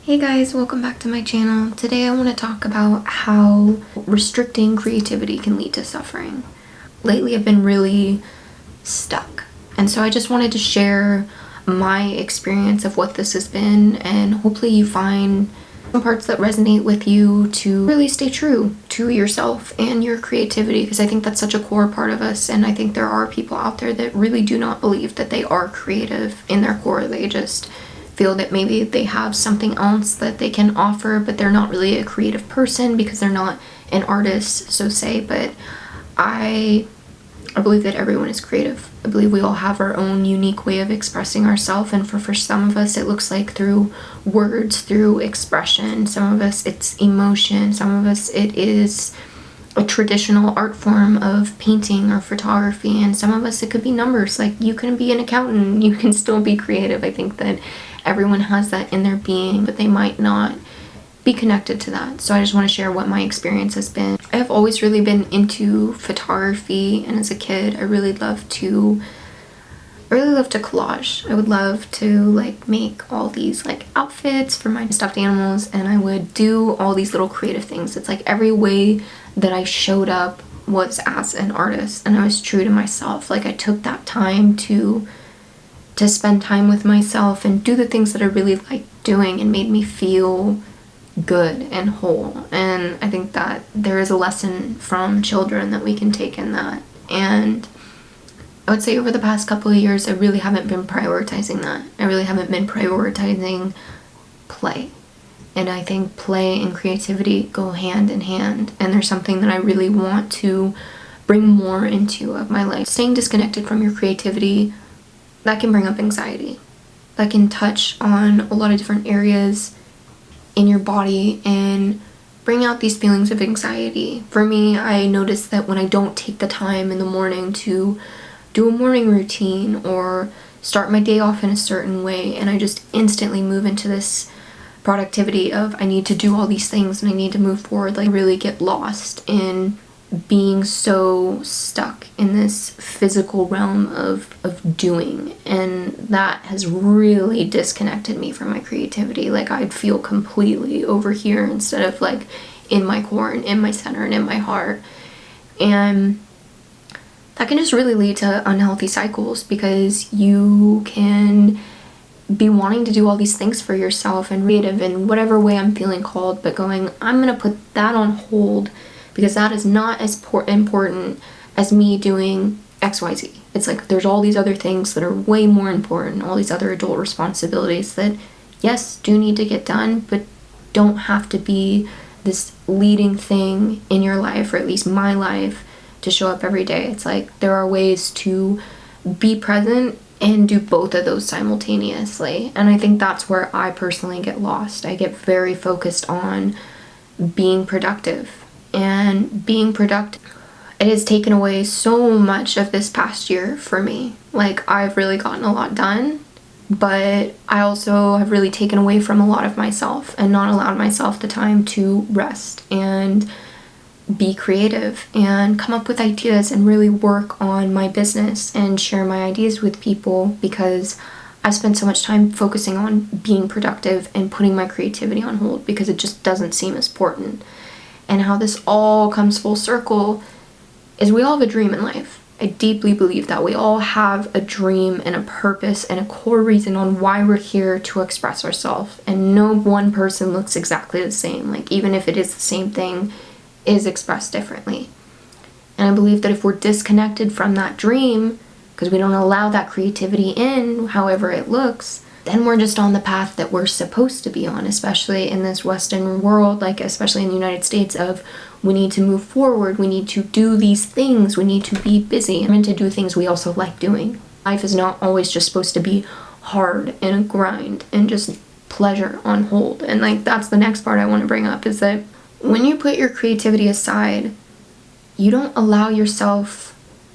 Hey guys, welcome back to my channel. Today I want to talk about how restricting creativity can lead to suffering. Lately I've been really stuck, and so I just wanted to share my experience of what this has been, and hopefully you find some parts that resonate with you to really stay true to yourself and your creativity, because I think that's such a core part of us, and I think there are people out there that really do not believe that they are creative in their core. They just feel that maybe they have something else that they can offer, but they're not really a creative person because they're not an artist, so say. But I believe that everyone is creative. I believe we all have our own unique way of expressing ourselves, and for some of us it looks like through words, through expression. Some of us it's emotion, some of us it is a traditional art form of painting or photography, and some of us it could be numbers. Like, you can be an accountant, you can still be creative. I think that everyone has that in their being, but they might not be connected to that. So I just want to share what my experience has been. I have always really been into photography, and as a kid I really loved to collage. I would love to make all these outfits for my stuffed animals, and I would do all these little creative things. It's like every way that I showed up was as an artist, and I was true to myself. I took that time to spend time with myself and do the things that I really liked doing and made me feel good and whole. And I think that there is a lesson from children that we can take in that. And I would say over the past couple of years, I really haven't been prioritizing that. I really haven't been prioritizing play. And I think play and creativity go hand in hand. And there's something that I really want to bring more into of my life. Staying disconnected from your creativity, that can bring up anxiety. That can touch on a lot of different areas in your body and bring out these feelings of anxiety. For me, I notice that when I don't take the time in the morning to do a morning routine or start my day off in a certain way, and I just instantly move into this productivity of I need to do all these things and I need to move forward, I really get lost in being so stuck in this physical realm of doing, and that has really disconnected me from my creativity. I'd feel completely over here instead of in my core and in my center and in my heart. And that can just really lead to unhealthy cycles, because you can be wanting to do all these things for yourself and creative in whatever way I'm feeling called, but going, I'm gonna put that on hold because that is not as important as me doing XYZ. It's there's all these other things that are way more important, all these other adult responsibilities that, yes, do need to get done, but don't have to be this leading thing in your life, or at least my life, to show up every day. It's there are ways to be present and do both of those simultaneously. And I think that's where I personally get lost. I get very focused on being productive. And being productive, it has taken away so much of this past year for me. I've really gotten a lot done, but I also have really taken away from a lot of myself and not allowed myself the time to rest and be creative and come up with ideas and really work on my business and share my ideas with people, because I've spent so much time focusing on being productive and putting my creativity on hold because it just doesn't seem as important. And how this all comes full circle is we all have a dream in life. I deeply believe that we all have a dream and a purpose and a core reason on why we're here to express ourselves. And no one person looks exactly the same. Even if it is the same thing, it is expressed differently. And I believe that if we're disconnected from that dream, because we don't allow that creativity in, however it looks, then we're just on the path that we're supposed to be on, especially in this Western world, especially in the United States, of we need to move forward, we need to do these things, we need to be busy, and to do things we also like doing. Life is not always just supposed to be hard and a grind and just pleasure on hold. And that's the next part I want to bring up, is that when you put your creativity aside, you don't allow yourself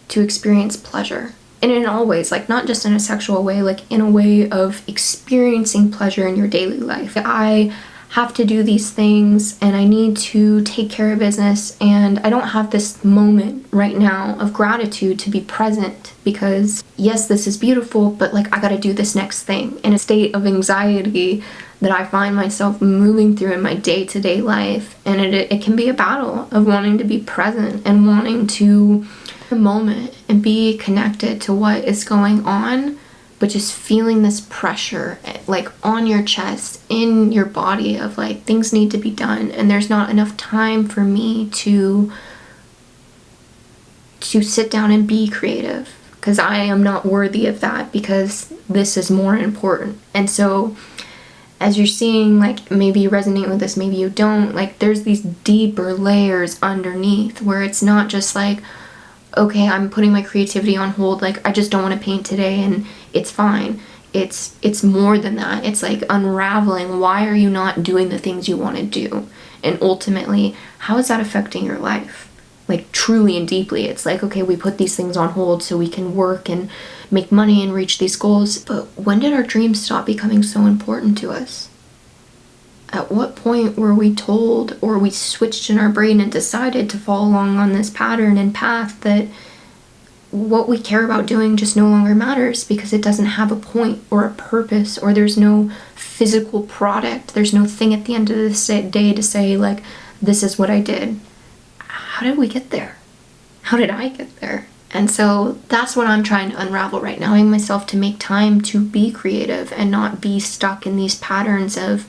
to experience pleasure. And in all ways, not just in a sexual way, in a way of experiencing pleasure in your daily life. I have to do these things and I need to take care of business, and I don't have this moment right now of gratitude to be present because yes, this is beautiful, but I gotta do this next thing. In a state of anxiety that I find myself moving through in my day-to-day life. And it can be a battle of wanting to be present and wanting to the moment and be connected to what is going on, but just feeling this pressure like on your chest, in your body, of like things need to be done, and there's not enough time for me to sit down and be creative, because I am not worthy of that, because this is more important. And so as you're seeing, like, maybe you resonate with this, maybe you don't, like, there's these deeper layers underneath where it's not just like, okay, I'm putting my creativity on hold, like, I just don't want to paint today and it's fine. It's more than that. It's like unraveling, why are you not doing the things you want to do? And ultimately, how is that affecting your life? Like, truly and deeply. It's like, okay, we put these things on hold so we can work and make money and reach these goals. But when did our dreams stop becoming so important to us? At what point were we told, or we switched in our brain and decided to follow along on this pattern and path, that what we care about doing just no longer matters because it doesn't have a point or a purpose, or there's no physical product, there's no thing at the end of the day to say, like, this is what I did. How did we get there? How did I get there? And so that's what I'm trying to unravel right now, allowing myself to make time to be creative and not be stuck in these patterns of,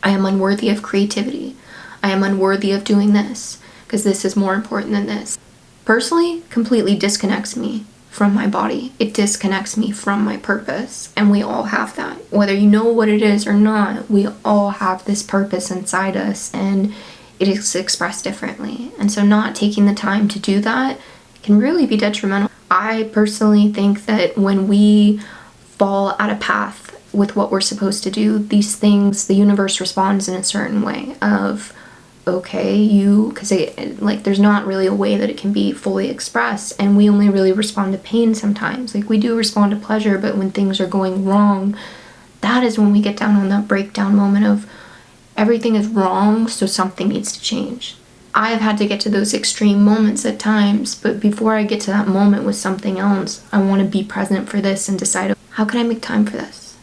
I am unworthy of creativity. I am unworthy of doing this because this is more important than this. Personally, completely disconnects me from my body. It disconnects me from my purpose. And we all have that. Whether you know what it is or not, we all have this purpose inside us, and it is expressed differently. And so not taking the time to do that can really be detrimental. I personally think that when we fall out of path with what we're supposed to do, these things, the universe responds in a certain way of, okay, because like, there's not really a way that it can be fully expressed, and we only really respond to pain sometimes. Like, we do respond to pleasure, but when things are going wrong, that is when we get down on that breakdown moment of everything is wrong, so something needs to change. I have had to get to those extreme moments at times, but before I get to that moment with something else, I want to be present for this and decide, how can I make time for this?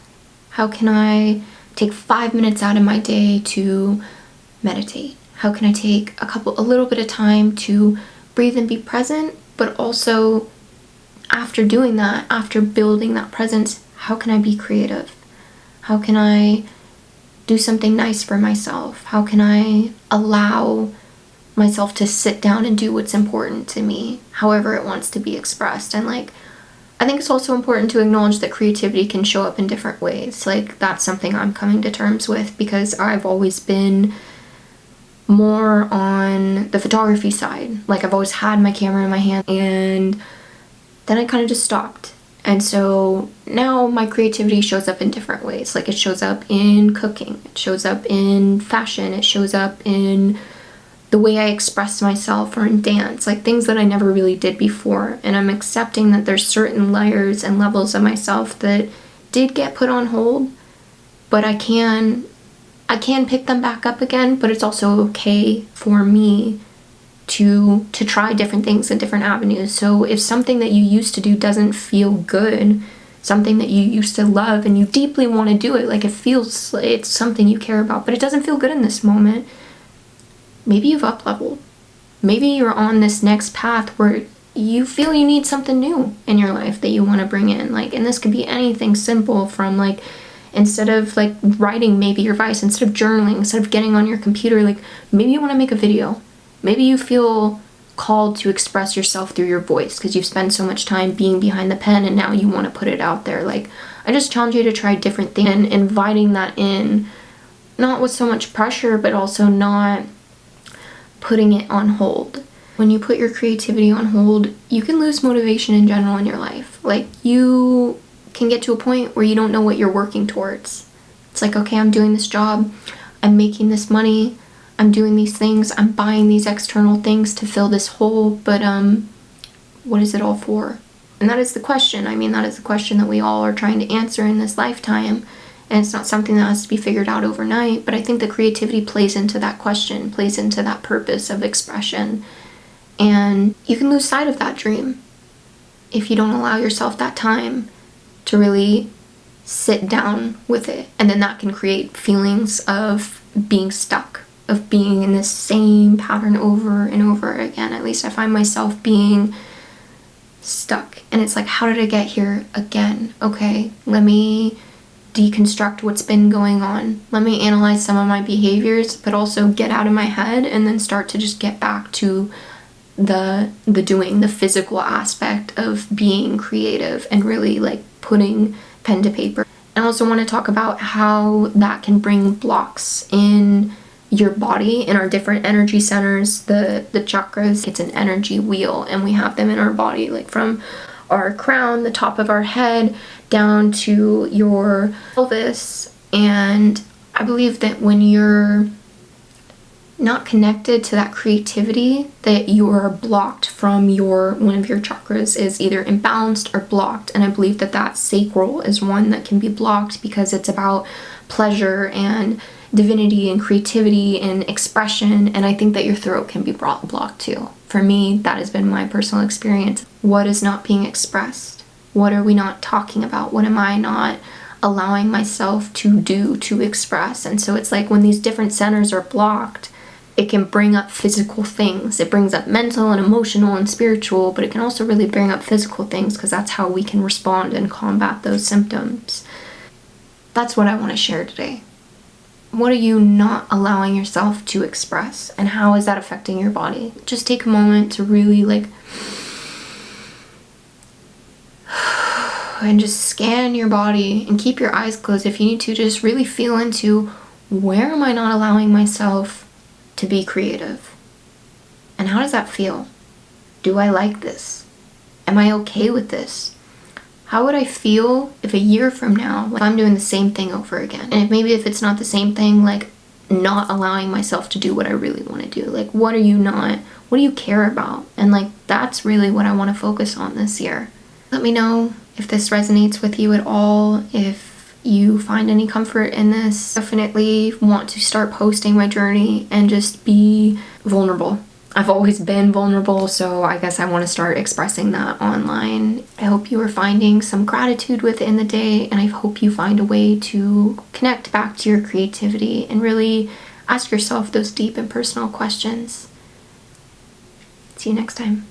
How can I take 5 minutes out of my day to meditate? How can I take a little bit of time to breathe and be present, but also after doing that, after building that presence, how can I be creative? How can I do something nice for myself? How can I allow myself to sit down and do what's important to me, however it wants to be expressed? And like, I think it's also important to acknowledge that creativity can show up in different ways. Like, that's something I'm coming to terms with, because I've always been more on the photography side. Like, I've always had my camera in my hand, and then I kind of just stopped. And so now my creativity shows up in different ways. Like, it shows up in cooking, it shows up in fashion, it shows up in the way I express myself, or in dance, like things that I never really did before. And I'm accepting that there's certain layers and levels of myself that did get put on hold, but I can pick them back up again. But it's also okay for me to try different things and different avenues. So if something that you used to do doesn't feel good, something that you used to love and you deeply want to do it, like it's something you care about, but it doesn't feel good in this moment, maybe you've up-leveled. Maybe you're on this next path where you feel you need something new in your life that you want to bring in. Like, and this could be anything simple from, like, instead of like writing maybe your advice, instead of journaling, instead of getting on your computer, like maybe you want to make a video. Maybe you feel called to express yourself through your voice because you've spent so much time being behind the pen and now you want to put it out there. Like, I just challenge you to try different things and inviting that in, not with so much pressure, but also not putting it on hold. When you put your creativity on hold, you can lose motivation in general in your life. Like, you can get to a point where you don't know what you're working towards. It's like, okay, I'm doing this job, I'm making this money, I'm doing these things, I'm buying these external things to fill this hole, but what is it all for? And that is the question. I mean, that is the question that we all are trying to answer in this lifetime. And it's not something that has to be figured out overnight, but I think the creativity plays into that question, plays into that purpose of expression. And you can lose sight of that dream if you don't allow yourself that time to really sit down with it. And then that can create feelings of being stuck, of being in the same pattern over and over again. At least I find myself being stuck. And it's like, how did I get here again? Okay, let me deconstruct what's been going on. Let me analyze some of my behaviors, but also get out of my head and then start to just get back to the doing, the physical aspect of being creative and really like putting pen to paper. I also want to talk about how that can bring blocks in your body, in our different energy centers, the chakras. It's an energy wheel, and we have them in our body, like from our crown, the top of our head, down to your pelvis. And I believe that when you're not connected to that creativity, that you are blocked from one of your chakras is either imbalanced or blocked. And I believe that that sacral is one that can be blocked because it's about pleasure and divinity and creativity and expression. And I think that your throat can be blocked too. For me, that has been my personal experience. What is not being expressed? What are we not talking about? What am I not allowing myself to do, to express? And so it's like when these different centers are blocked, it can bring up physical things. It brings up mental and emotional and spiritual, but it can also really bring up physical things because that's how we can respond and combat those symptoms. That's what I want to share today. What are you not allowing yourself to express, and how is that affecting your body? Just take a moment to really and just scan your body and keep your eyes closed if you need to. Just really feel into, where am I not allowing myself to be creative? And how does that feel? Do I like this? Am I okay with this? How would I feel if a year from now, like, I'm doing the same thing over again? And if it's not the same thing, like not allowing myself to do what I really want to do. Like, what do you care about? And like, that's really what I want to focus on this year. Let me know if this resonates with you at all, if you find any comfort in this. Definitely want to start posting my journey and just be vulnerable. I've always been vulnerable, so I guess I want to start expressing that online. I hope you are finding some gratitude within the day, and I hope you find a way to connect back to your creativity and really ask yourself those deep and personal questions. See you next time.